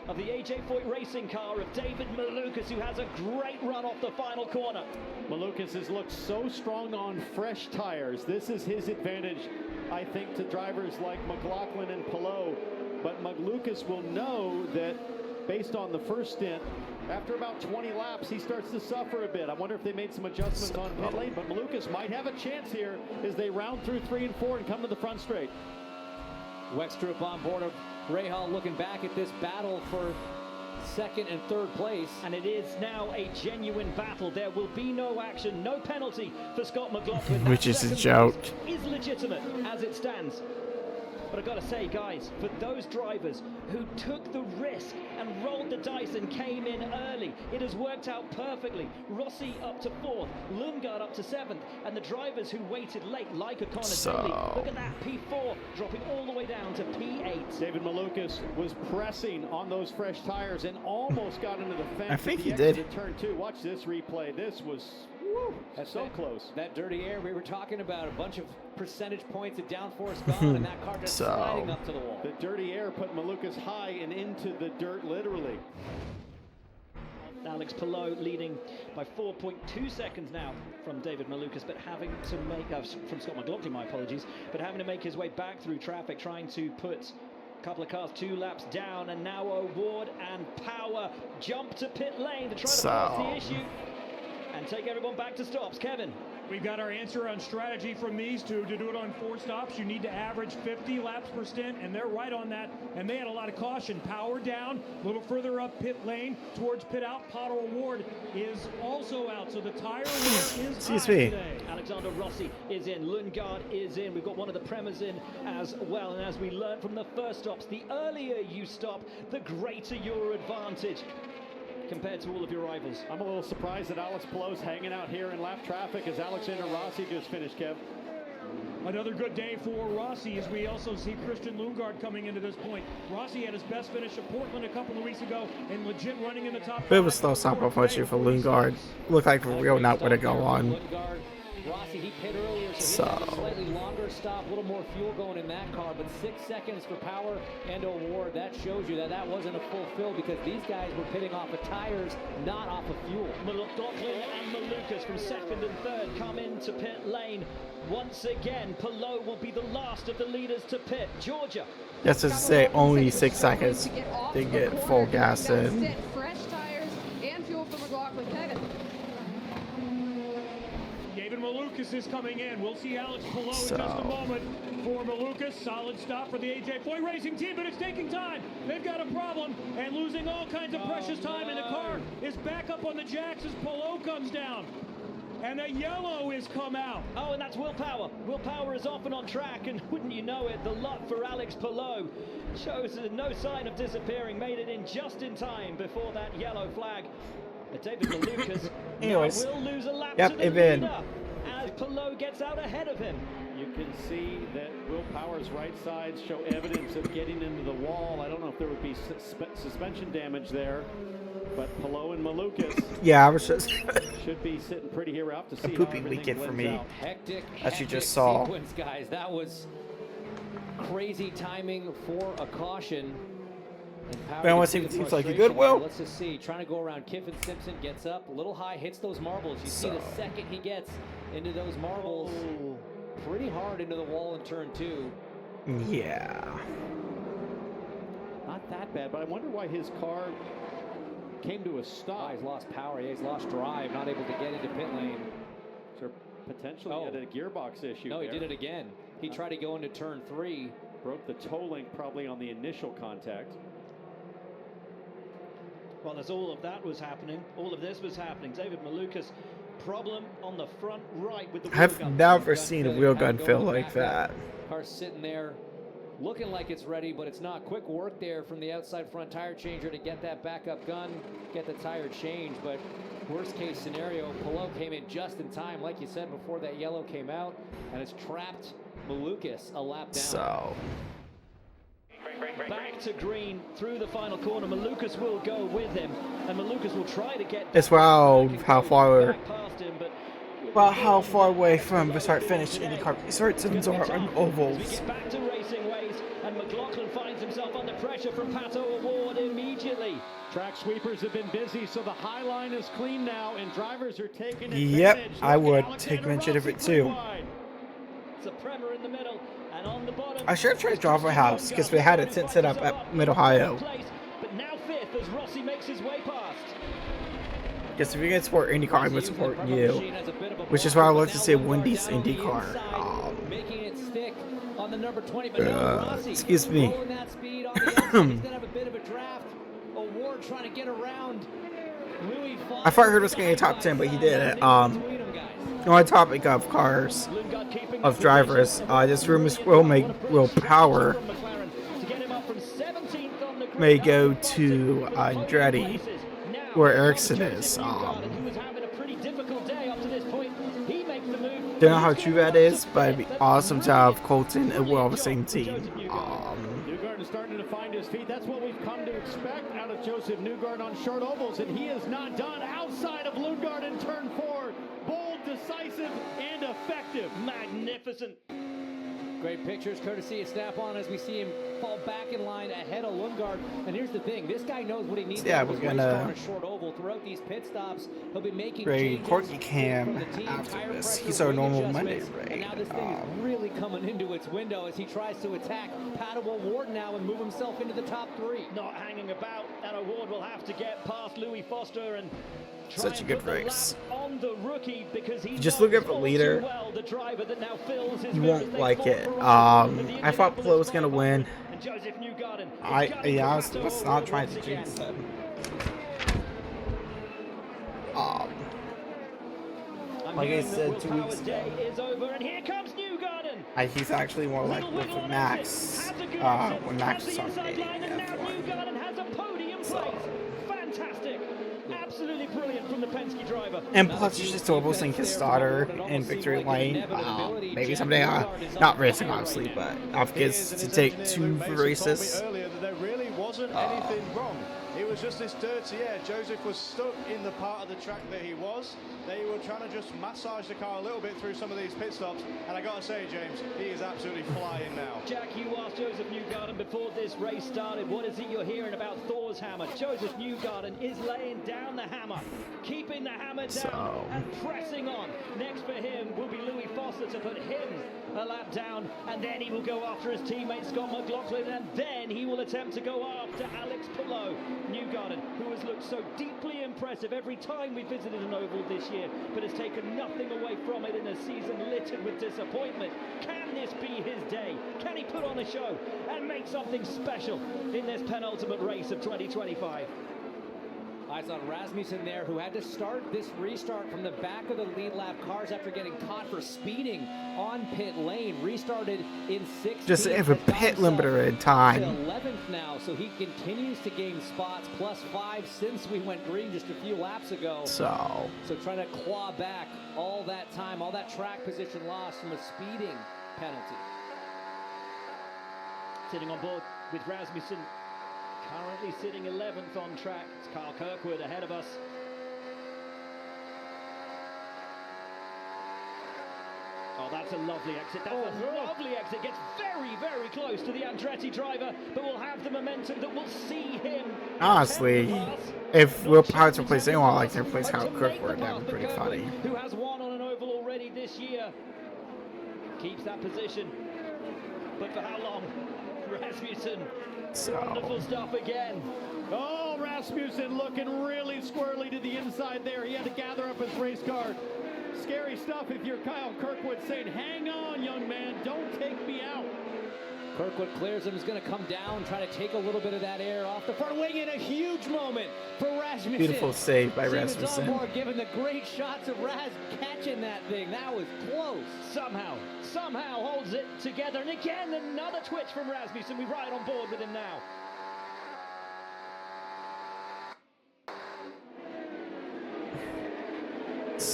of the AJ Foyt Racing car of David Malukas, who has a great run off the final corner. Malukas has looked so strong on fresh tires. This is his advantage, I think, to drivers like McLaughlin and Pillow. But Malukas will know that based on the first stint, after about 20 laps, he starts to suffer a bit. I wonder if they made some adjustments on pit lane, but Malukas might have a chance here as they round through 3 and 4 and come to the front straight. Wextrup on board of Rahal looking back at this battle for 2nd and 3rd place. And it is now a genuine battle. There will be no action, no penalty for Scott McLaughlin. Which is a joke. Is legitimate as it stands. But I've got to say, guys, for those drivers who took the risk and rolled the dice and came in early, it has worked out perfectly. Rossi up to 4th, Lundgaard up to 7th, and the drivers who waited late, like a Connor Daly, look at that, P4 dropping all the way down to P8. David Malukas was pressing on those fresh tires and almost got into the fence. I think he did. Turn 2. Watch this replay. This was that's so close. That dirty air we were talking about, a bunch of percentage points of downforce gone, and that car just sliding up to the wall. The dirty air put Malukas high and into the dirt, literally. Alex Pillow leading by 4.2 seconds now from David Malukas, but having to make, from Scott McLaughlin, my apologies, but having to make his way back through traffic, trying to put a couple of cars 2 laps down, and now O'Ward and Power jump to pit lane to try to force the issue and take everyone back to stops. Kevin. We've got our answer on strategy from these two. To do it on 4 stops, you need to average 50 laps per stint, and they're right on that. And they had a lot of caution. Power down, a little further up pit lane towards pit out. Pato O'Ward is also out, so the tire wear is Excuse me. today. Alexander Rossi is in. Lundgaard is in. We've got one of the Premas in as well. And as we learned from the first stops, the earlier you stop, the greater your advantage compared to all of your rivals. I'm a little surprised that Alex Pillow's hanging out here in lap traffic as Alexander Rossi just finished, Kev. Another good day for Rossi as we also see Christian Lundgaard coming into this point. Rossi had his best finish at Portland a couple of weeks ago and legit running in the top. Bit of a slow stop unfortunately for Lundgaard. Looked like for real not going to go on. Rossi, he pit earlier, so he had a slightly longer stop, a little more fuel going in that car, but 6 seconds for power and award. That shows you that that wasn't a full fill because these guys were pitting off of tires, not off of fuel. McLaughlin and Malukas from second and third come into pit lane. Once again, Palou will be the last of the leaders to pit. Georgia. That's just to say, only 6 seconds to get full gas in. Fresh tires and fuel for McLaughlin. Kevin. Malukas is coming in. We'll see Alex Palou in just a moment. For Malukas, solid stop for the AJ Foy Racing team, but it's taking time. They've got a problem and losing all kinds of precious time, and the car is back up on the jacks as Palou comes down. And a yellow has come out. Oh, and that's Will Power. Will Power is off and on track, and wouldn't you know it, the luck for Alex Palou shows no sign of disappearing. Made it in just in time before that yellow flag. David Malukas will lose a lap to the leader as Palou gets out ahead of him. You can see that Will Power's right sides show evidence of getting into the wall. I don't know if there would be suspension damage there, but Palou and Malukas I was just should be sitting pretty here out to see a poopy weekend for me. Out. Hectic as you just saw. Sequence, guys. That was crazy timing for a caution. I want to see if it seems like a good will. Let's just see. Trying to go around. Kiffin Simpson gets up a little high, hits those marbles. You see the second he gets into those marbles, pretty hard into the wall in turn 2. Yeah. Not that bad, but I wonder why his car came to a stop. He's lost power. He's lost drive. Not able to get into pit lane. So potentially had a gearbox issue. No, he did it again. He tried to go into turn 3. Broke the toe link probably on the initial contact. Well, as all of that was happening, all of this was happening. David Malukas, problem on the front right with the wheel gun. I've never seen a wheel gun feel like that. Car's sitting there looking like it's ready, but it's not. Quick work there from the outside front tire changer to get that backup gun, get the tire changed. But worst case scenario, Palou came in just in time, like you said, before that yellow came out, and it's trapped Malukas a lap down. Back to green through the final corner. Malukas will go with him, and Malukas will try to get. It's wow how far away from the start finish IndyCar races are on ovals. Back to racing ways, and McLaughlin finds himself under pressure from Pato O'Ward immediately. Track sweepers have been busy, so the high line is clean now, and drivers are taking advantage. Yep, I would take advantage of it too. It's a Prema in the middle. And on the bottom, I should have tried Driver House because we had a tent set up at Mid-Ohio. But now fifth as Rossi makes his way past. Because if you can support IndyCar, I would support you. Which is why I love to see Wendy's IndyCar. Making it stick on the number 20, but Rossi excuse me. That speed on the outside. He's going to have a bit of a draft. Award trying to get around. I thought he was getting a top 10, but he didn't. On topic of cars, of drivers, this rumors will make Will Power may go to Andretti, where Ericsson is. Don't know how true that is, but it'd be awesome to have Colton and Will on the same team. Newgarden is starting to find his feet. That's what we've come to expect out of Joseph Newgarden on short ovals, and he is not done outside of Lundgaard in turn 4. Bold, decisive, and effective. Magnificent. Great pictures, courtesy of Snap-on, as we see him fall back in line ahead of Lundgaard. And here's the thing, this guy knows what he needs. Yeah, we're gonna on a short oval throughout these pit stops. He'll be making changes. Corky Cam after this. He's our normal Monday raid. And now this thing is really coming into its window as he tries to attack Pato O'Ward now and move himself into the top 3. Not hanging about, and O'Ward will have to get past Louis Foster and such a good race. On the rookie because he just look at the leader. You won't like it. I thought Palou was gonna win. I was not trying to jinx him. Like I said 2 weeks ago, he's actually more like with Max. When Max was on the Absolutely brilliant from the Penske driver. And plus, he's just almost seeing his daughter in victory lane. Maybe someday, not racing, obviously, but off kids to take 2 races. Earlier that there really wasn't anything wrong. It was just this dirty air. Joseph was stuck in the part of the track that he was. They were trying to just massage the car a little bit through some of these pit stops. And I got to say, James, he is absolutely flying now. Jack, you asked Joseph Newgarden before this race started, what is it you're hearing about Thor's hammer? Joseph Newgarden is laying down the hammer, keeping the hammer down and pressing on. Next for him will be Louis Foster to put him a lap down, and then he will go after his teammate Scott McLaughlin, and then he will attempt to go after Alex Palou. Newgarden, who has looked so deeply impressive every time we visited an oval this year, but has taken nothing away from it in a season littered with disappointment. Can this be his day? Can he put on a show and make something special in this penultimate race of 2025? Eyes on Rasmussen there, who had to start this restart from the back of the lead lap cars after getting caught for speeding on pit lane. Restarted in 16th. Just have a pit limiter in time. 11th now, so he continues to gain spots, +5 since we went green just a few laps ago. So trying to claw back all that time, all that track position lost from a speeding penalty. Sitting on board with Rasmussen. Currently sitting 11th on track. It's Kyle Kirkwood ahead of us. Oh, that's a lovely exit. That's a lovely exit. Gets very, very close to the Andretti driver, but will have the momentum that will see him. Honestly, if Will Power to replace anyone, I like to replace Kyle Kirkwood. That would be pretty funny. Who has won on an oval already this year. Keeps that position. But for how long? Rasmussen. Wonderful stuff again. Oh, Rasmussen looking really squirrely to the inside there. He had to gather up his race car. Scary stuff if you're Kyle Kirkwood saying, hang on, young man, don't take me out. Kirkwood clears him, is going to come down, try to take a little bit of that air off the front wing in a huge moment for Rasmussen. Beautiful save by Rasmussen. Given the great shots of Raz catching that thing. That was close. Somehow holds it together. And again, another twitch from Rasmussen. We ride on board with him now.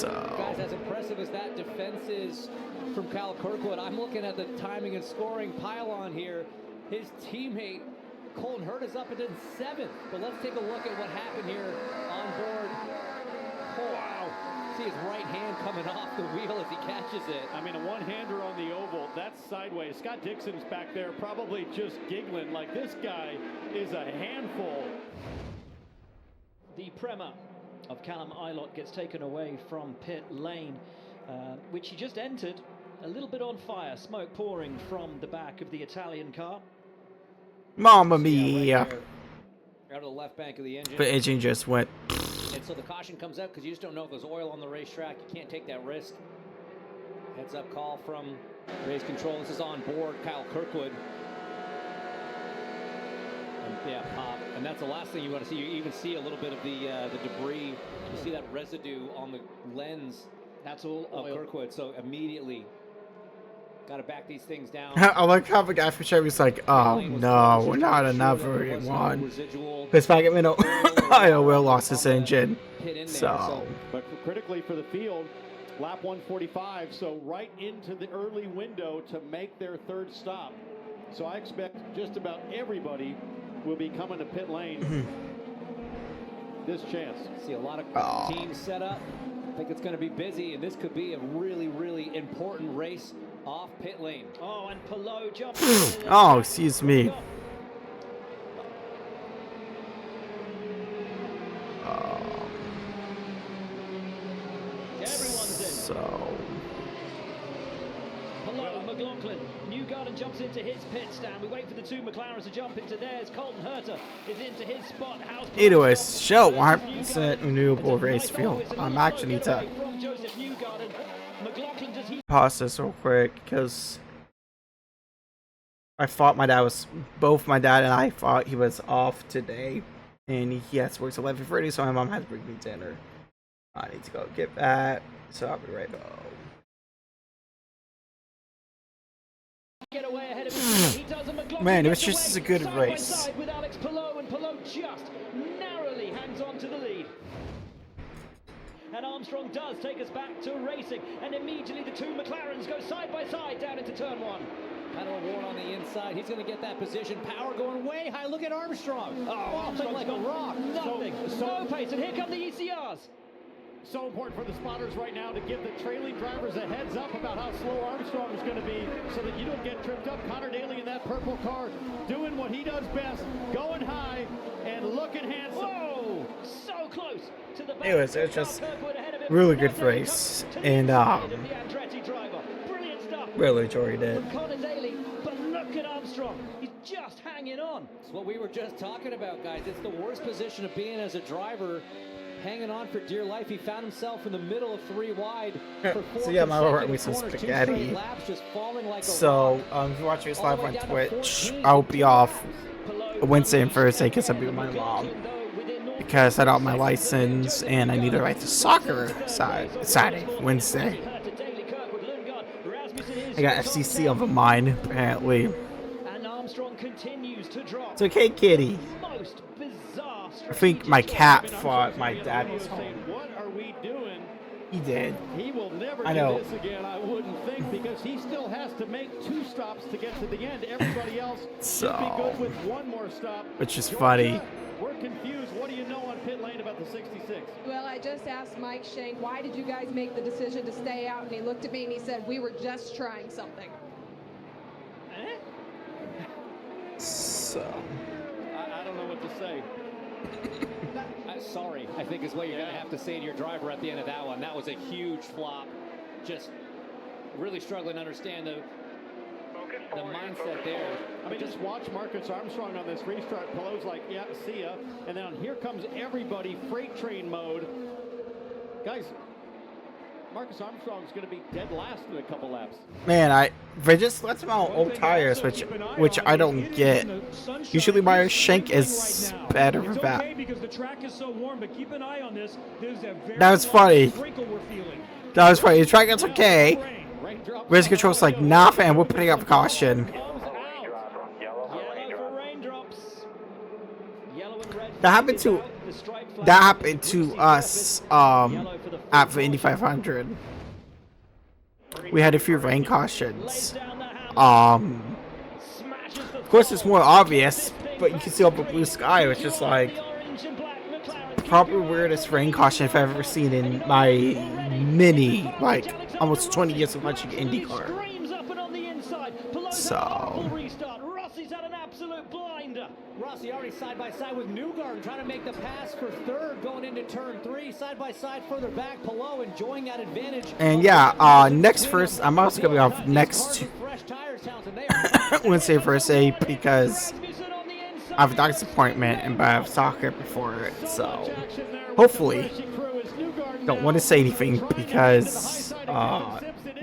Guys, as impressive as that defense is from Kyle Kirkwood, I'm looking at the timing and scoring pylon here. His teammate, Colton Hurd, is up into 7th. But let's take a look at what happened here on board. Oh, wow. See his right hand coming off the wheel as he catches it. I mean, a one-hander on the oval, that's sideways. Scott Dixon's back there probably just giggling like this guy is a handful. The Prema of Callum Ilott gets taken away from pit lane, which he just entered, a little bit on fire, smoke pouring from the back of the Italian car. Mamma mia! Out of the left bank of the engine. The engine just went. And so the caution comes out because you just don't know if there's oil on the racetrack. You can't take that risk. Heads up call from race control. This is on board Kyle Kirkwood. Yeah, pop. And that's the last thing you want to see. You even see a little bit of the debris. You see that residue on the lens. That's all of oil. Kirkwood. So immediately got to back these things down. I like how the guy for sure was like, "Oh no, we're not another one." Because back at middle, Will lost his engine. So, but critically for the field, lap 145. So right into the early window to make their third stop. So I expect just about everybody will be coming to pit lane this chance. See a lot of teams set up. I think it's going to be busy, and this could be a really, really important race off pit lane. Oh, and Palou jumps. Oh, excuse me. Everyone's in. So. Palou, McLaughlin. Newgarden jumps into his pit stand. We wait for the two McLarens to jump into theirs. Colton Herter is into his spot. Anyways, show 100% renewable race fuel. I'm actually need to pause this real quick because I thought my dad was, both my dad and I thought he was off today, and he has to work till 11:30, so my mom had to bring me dinner. I need to go get that, so I'll be right back. Man, it was just a good race. With Alex Palou, and Palou just narrowly hangs on to the lead. And Armstrong does take us back to racing. And immediately the two McLarens go side by side down into turn one. Kind of a Ward on the inside. He's going to get that position. Power going way high. Look at Armstrong. Falling like a rock. Nothing. No pace. And here come the ECRs. So important for the spotters right now to give the trailing drivers a heads up about how slow Armstrong is going to be so that you don't get tripped up. Connor Daly in that purple car doing what he does best, going high and looking handsome. Whoa! So close to the back. Anyways, it was just really good race, and really enjoyed it. Connor Daly, but look at Armstrong. He's just hanging on. It's what we were just talking about, guys. It's the worst position of being as a driver. Hanging on for dear life. He found himself in the middle of 3 wide for 4 so yeah, my brought me consecutive some corners, 2 spaghetti. straight laps, just falling like a So rock. if you're watching this All the live way on down to Twitch, 14. I'll be off Wednesday and Thursday because I'll be with my mom, because I got my license and I need to write the soccer Saturday, Wednesday. I got FCC on the mind apparently. And Armstrong continues to drop. It's okay, kitty. Most bizarre. I think my cat thought my dad was home. What are we doing? He did. He will never I do know. this again, I wouldn't think, because he still has to make 2 stops to get to the end. Everybody else should be good with 1 more stop. Which is funny. We're confused. What do you know on pit lane about the 66? Well, I just asked Mike Shank, why did you guys make the decision to stay out? And he looked at me and he said, we were just trying something. So I don't know what to say. Sorry, I think is what you're going to have to say to your driver at the end of that one. That was a huge flop. Just really struggling to understand the mindset there. I mean, just watch Marcus Armstrong on this restart. Pelot's like, yeah, see ya. And then here comes everybody, freight train mode. Guys, Marcus Armstrong's going to be dead last in a couple laps. man, they just let him out old tires, which I don't get. Usually my Shank is better for that. Because the track is so warm, but keep an eye on this. There's a very That was funny. sprinkle we're feeling. That was funny. The track is okay. Race control's like, nah, fam, we're putting up caution. That happened to us at the Indy 500. We had a few rain cautions. Of course, it's more obvious, but you can see up a blue sky. It's just like probably weirdest rain caution I've ever seen in my mini, like almost 20 years of watching IndyCar. So. Rossi's had an absolute blinder. Rossi already side by side with Newgarden trying to make the pass for 3rd going into turn 3. Side by side further back. Pelot enjoying that advantage. And yeah, next first, I'm also going to be off next Wednesday, Thursday, because I have a doctor's appointment and I have soccer before it. So hopefully, don't want to say anything because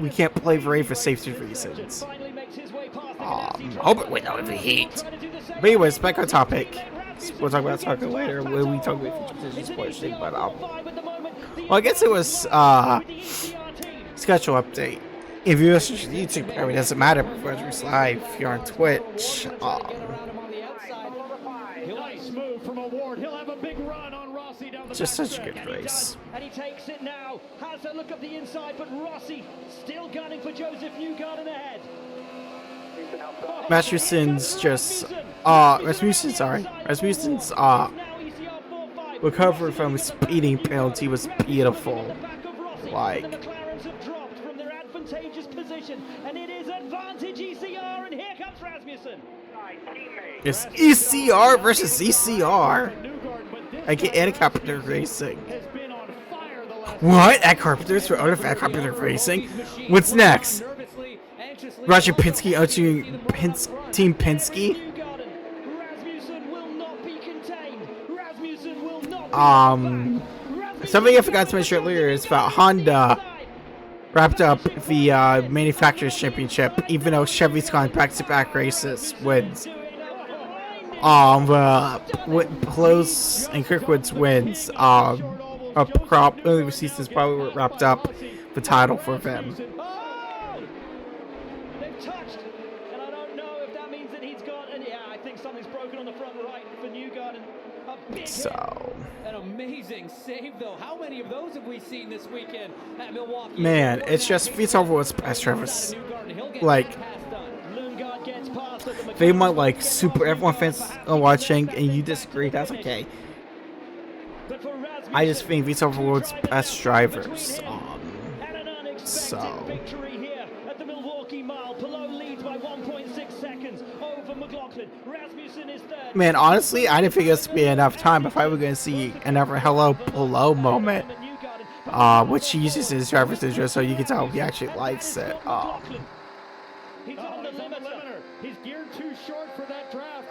we can't play Ray for safety reasons. Hope it went out of the heat. But anyways, back on topic. We'll talk about soccer later when we talk about future position sports thing. But well, I guess it was schedule update. If you're listening to YouTube, I mean, it doesn't matter whether it's live. If you're on Twitch, just such a good race. And he takes it now. Has a look at the inside, but Rossi still gunning for Joseph Newgarden ahead. Rasmussen's recovery from a speeding penalty was beautiful. Like, The McLarens have dropped from their advantageous position, and it is advantage ECR, and here comes Rasmussen. it's ECR versus ECR. I get Anna Carpenter Racing. What? At Carpenter's for Artifact Carpenter Racing? What's next? Roger Penske out to Team Penske? Something I forgot to mention earlier is that Honda wrapped up the Manufacturers Championship, even though Chevy's gone back-to-back races wins. Pelosi and Kirkwood's wins. Earlier seasons probably wrapped up the title for them. So And a Amazing save, though. How many of those have we seen this weekend at Milwaukee? Man, it's just Vito Overload's best drivers. Like, they might like super F1 fans are watching and you disagree, that's okay. I just think Vito Overload's best drivers. So. Man, honestly, I didn't think this would be enough time if I were going to see another hello below moment. Which he uses his driver's intro so you can tell he actually likes it. He's on the limiter. He's geared too short for that draft.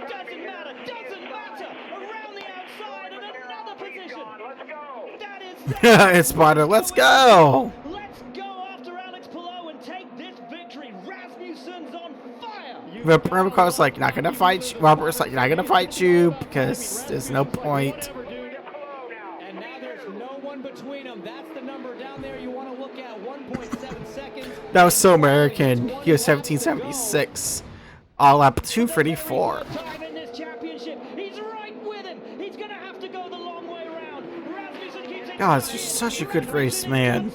Doesn't matter. Doesn't matter. Around the outside and another position. Let's go. That is. It's Sparta. Let's go. Let's go after Alex Palou and take this victory. Rasmussen's on fire. The promo car's like, not gonna fight you. Robert's like, not gonna fight you because there's no point. And now there's no one between them. That's the number down there you want to look at. 1.7 seconds. That was so American. He was 1776. All up 234. God, it's just such a good race, man.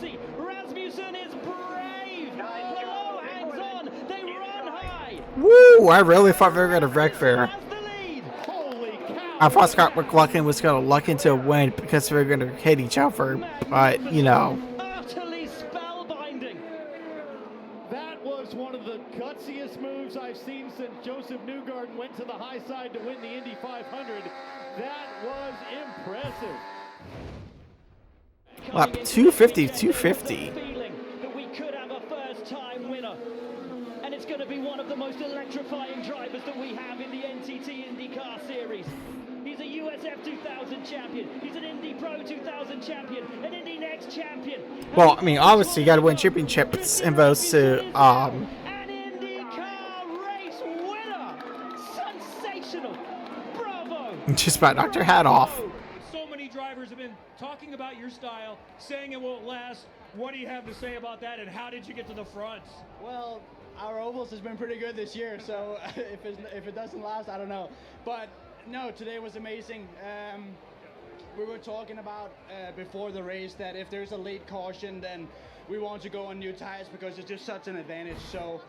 Woo! I really thought they were gonna wreck there. I thought Scott McLaughlin was gonna luck into a win because they were gonna hit each other, but you know. Utterly spellbinding. That was one of the gutsiest moves I've seen since Joseph Newgarden went to the high side to win the Indy 500. That was impressive. Lap 250, 250. That we could have a first-time winner. And it's going to be one of the most electrifying drivers that we have in the NTT IndyCar Series. He's a USF 2000 champion. He's an Indy Pro 2000 champion. An Indy Next champion. Well, I mean, obviously you got to win championships in those to An IndyCar race winner. Sensational. Bravo. just about knocked her hat off. So many drivers have been talking about your style, saying it won't last. What do you have to say about that, and how did you get to the front? Well, our ovals has been pretty good this year, so if it doesn't last, I don't know. But no, today was amazing. We were talking about before the race that if there's a late caution, then we want to go on new tires because it's just such an advantage. So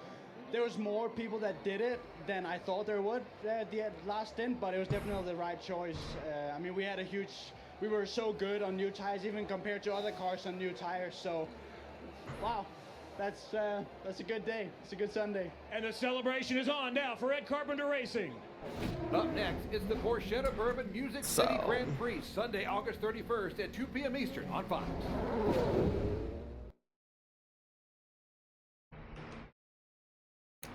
there was more people that did it than I thought there would at the last stint, but it was definitely the right choice. I mean, we were so good on new tires, even compared to other cars on new tires. So, wow. That's a good day. It's a good Sunday. And the celebration is on now for Ed Carpenter Racing. Up next is the Porchetta Bourbon Music City Grand Prix, Sunday, August 31st at 2 p.m. Eastern on Fox.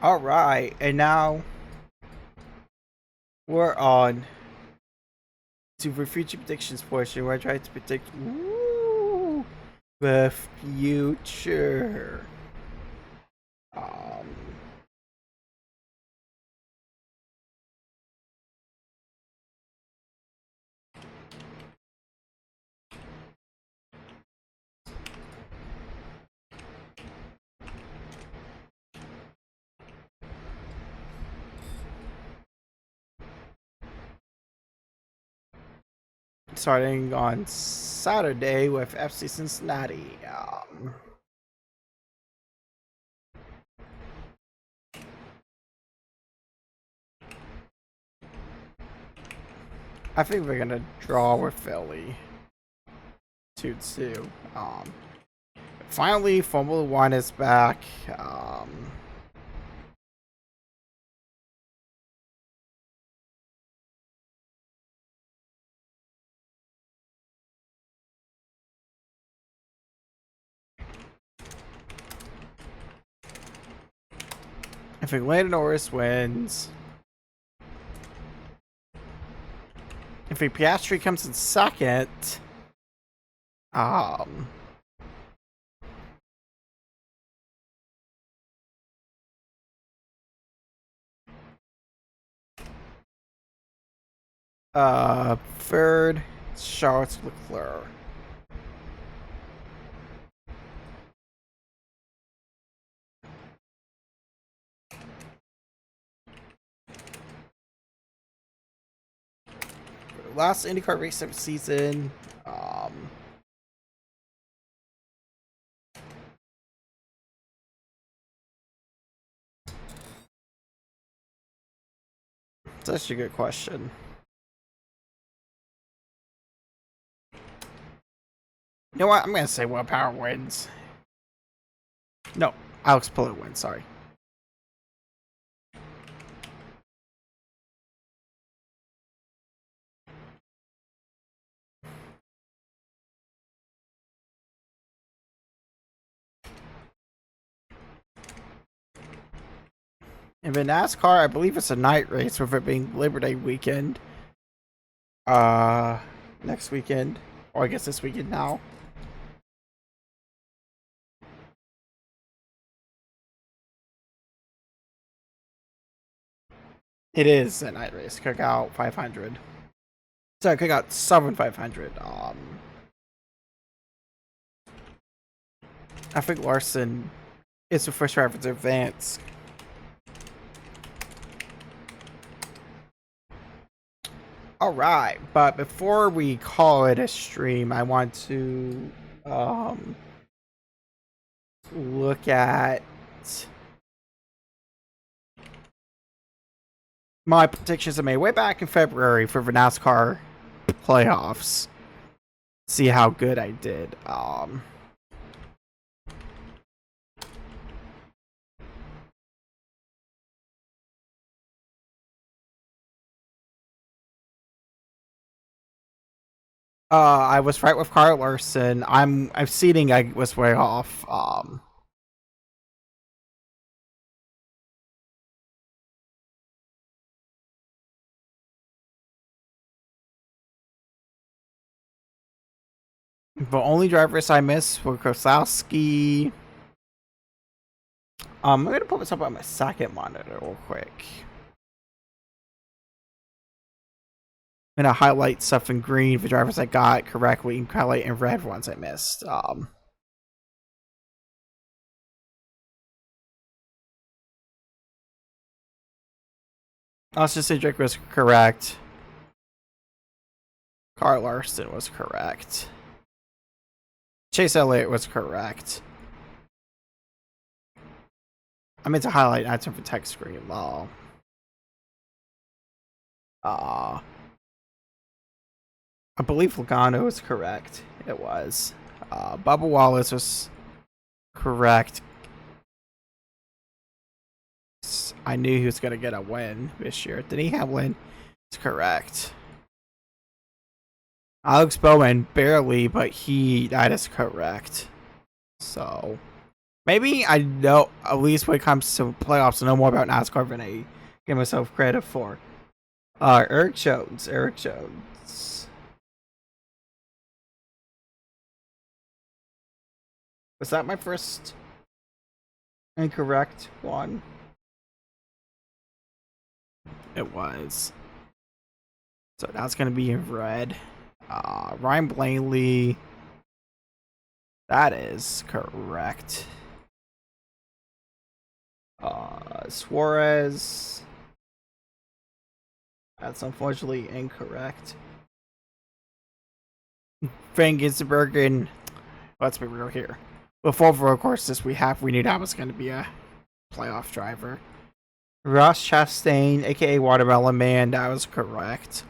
All right, and now we're on to the future predictions portion where I try to predict the future. Starting on Saturday with FC Cincinnati. I think we're gonna draw with Philly 2-2. Finally, Formula One is back. I think Lando Norris wins. If Piastri comes in second, third, Charles Leclerc. last IndyCar race of the season. It's actually a good question. You know what? I'm gonna say Will Power wins. No, Alex Palou wins. Sorry. And in NASCAR, I believe it's a night race with it being Labor Day weekend. Next weekend. Or I guess this weekend now. It is a night race. Cookout 500. Sorry, Cookout 7500. I think Larson is the first driver to advance. Alright, but before we call it a stream, I want to look at my predictions I made way back in February for the NASCAR playoffs. See how good I did. I was right with Kyle Larson. I'm seating. I was way off. The only drivers I missed were Kosowski. I'm gonna put this up on my second monitor real quick. I'm gonna highlight stuff in green for drivers I got correctly and highlight in red ones I missed. Austin Cindric was correct. Kyle Larson was correct. Chase Elliott was correct. I meant to highlight item for text screen. I believe Logano was correct. It was. Bubba Wallace was correct. I knew he was going to get a win this year. Did he have a win? It's correct. Alex Bowman, barely, but that is correct. So, maybe I know, at least when it comes to playoffs, I know more about NASCAR than I give myself credit for. Eric Jones. Was that my first incorrect one? It was. So that's going to be in red. Ryan Blaney. That is correct. Suarez. That's unfortunately incorrect. Van Gisbergen. Let's be real here. Before the road courses we knew that was going to be a playoff driver. Ross Chastain, aka Watermelon Man, that was correct.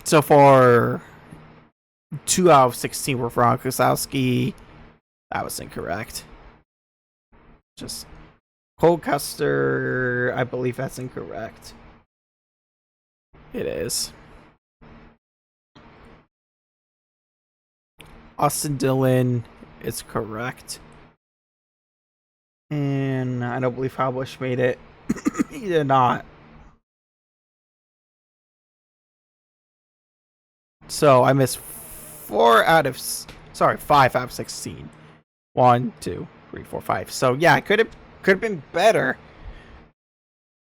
So far, 2 out of 16 were wrong. Kusowski, that was incorrect. Just Cole Custer, I believe that's incorrect. It is. Austin Dillon is correct. And I don't believe Busch made it. He did not. So I missed 5 out of 16. 1, 2, 3, 4, 5. So yeah, it could have been better.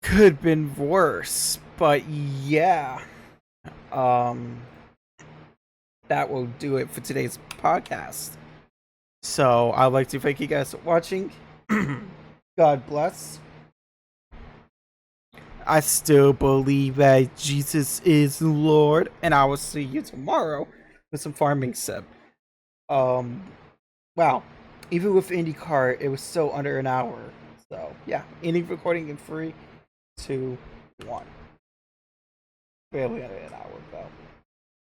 Could have been worse. But yeah. That will do it for today's podcast. So I'd like to thank you guys for watching. God bless. I still believe that Jesus is Lord, and I will see you tomorrow with some farming sim. Wow. Even with IndyCar, it was still under an hour. So, yeah. Ending recording in 3, 2, 1. Barely under an hour, though.